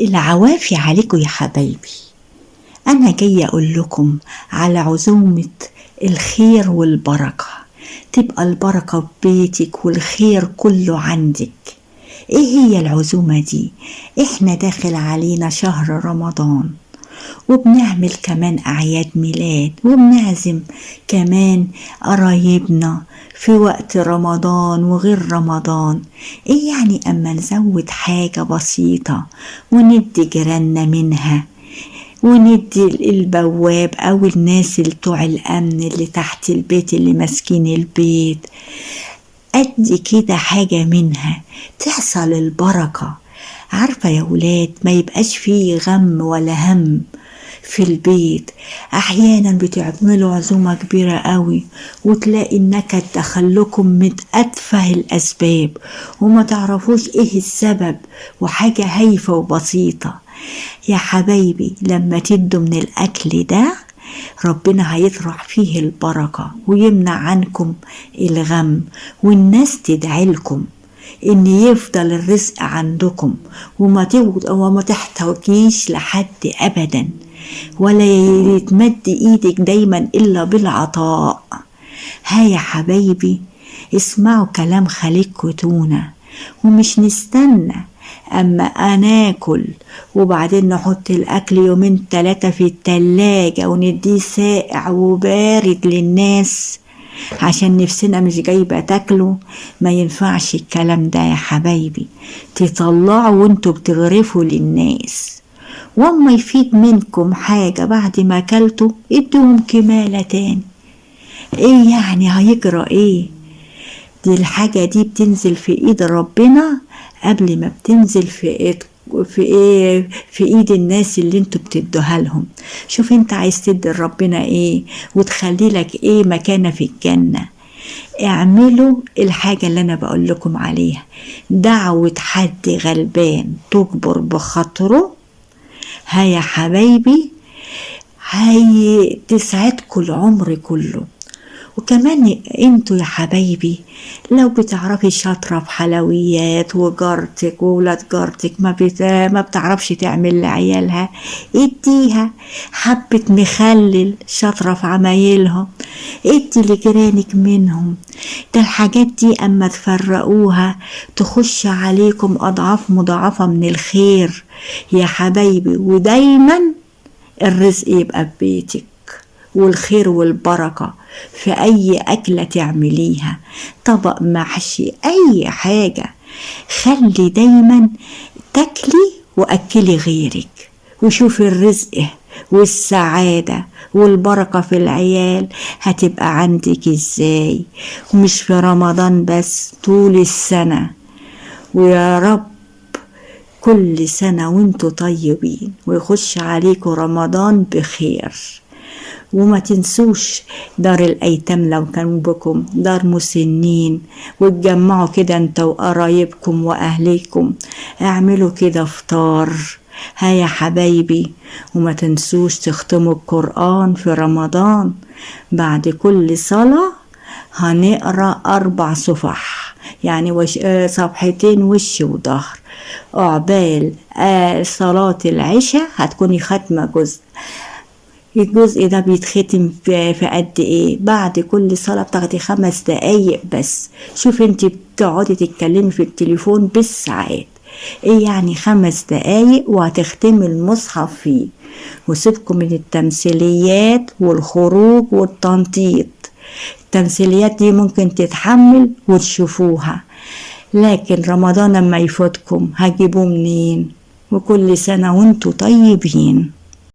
العوافي عليكم يا حبايبي. أنا جاية أقول لكم على عزومة الخير والبركة، تبقى البركة في بيتك والخير كله عندك. إيه هي العزومة دي؟ إحنا داخل علينا شهر رمضان، وبنعمل كمان أعياد ميلاد، وبنعزم كمان قرايبنا في وقت رمضان وغير رمضان. إيه يعني أما نزود حاجة بسيطة وندي جيراننا منها، وندي البواب أو الناس بتوع الأمن اللي تحت البيت اللي ماسكين البيت، أدي كده حاجة منها تحصل البركة. عارفة يا ولاد، ما يبقاش فيه غم ولا هم في البيت. احيانا بتعملوا عزومة كبيرة قوي وتلاقي النكد دخلكم من اتفه الاسباب وما تعرفوش ايه السبب، وحاجة هايفة وبسيطة. يا حبايبي، لما تدوا من الاكل ده ربنا هيطرح فيه البركة ويمنع عنكم الغم، والناس تدعي لكم ان يفضل الرزق عندكم وما تحتاجيش لحد ابدا، ولا يتمد ايدك دايما الا بالعطاء. ها يا حبايبي، اسمعوا كلام خليك تونا، ومش نستنى اما ناكل وبعدين نحط الاكل يومين 3 في التلاجة ونديه ساقع وبارد للناس عشان نفسنا مش جايبة تاكلوا. ما ينفعش الكلام ده يا حبايبي، تطلعوا وانتوا بتغرفوا للناس، واما يفيد منكم حاجة بعد ما اكلتوا ادوهم كمالة تاني. ايه يعني هيجرى ايه؟ دي الحاجة دي بتنزل في ايد ربنا قبل ما بتنزل في ايد الناس اللي انتوا بتدوها لهم. شوف انت عايز تدي ربنا ايه وتخلي لك ايه مكانة في الجنة. اعملوا الحاجة اللي انا بقول لكم عليها، دعوة حد غلبان تكبر بخاطره. ها يا حبايبي، هي تسعدكم العمر كله. وكمان انتوا يا حبايبي لو بتعرفي شاطرة في حلويات وجارتك وولاد جارتك ما بتعرفش تعمل لعيالها، اديها حبة مخلل، شاطرة في عمايلها ادي لجيرانك منهم. ده الحاجات دي اما تفرقوها تخش عليكم اضعاف مضاعفة من الخير يا حبايبي. ودايما الرزق يبقى في بيتك والخير والبركة في أي أكلة تعمليها، طبق محشي، أي حاجة. خلي دايما تاكلي وأكلي غيرك، وشوفي الرزق والسعادة والبركة في العيال هتبقى عندك ازاي، ومش في رمضان بس، طول السنة. ويا رب كل سنة وانتوا طيبين ويخش عليكم رمضان بخير. وما تنسوش دار الأيتام لو كان بكم دار مسنين، وتجمعوا كده انت وقرايبكم وأهليكم، اعملوا كده فطار. ها يا حبايبي، وما تنسوش تختموا القرآن في رمضان. بعد كل صلاة هنقرأ 4 صفح، يعني صفحتين وش وظهر. عقبال صلاة العشاء هتكوني ختمة جزء. الجزء ده بيتختم في قد ايه؟ بعد كل صلاة بتاخدي 5 دقايق بس. شوف انت بتقعدي تتكلمي في التليفون بالساعات، ايه يعني 5 دقايق وهتختمي المصحف فيه. وسيبكم من التمثيليات والخروج والتنطيط، التمثيليات دي ممكن تتحمل وتشوفوها، لكن رمضان لما يفوتكم هتجيبوه منين؟ وكل سنة وانتوا طيبين.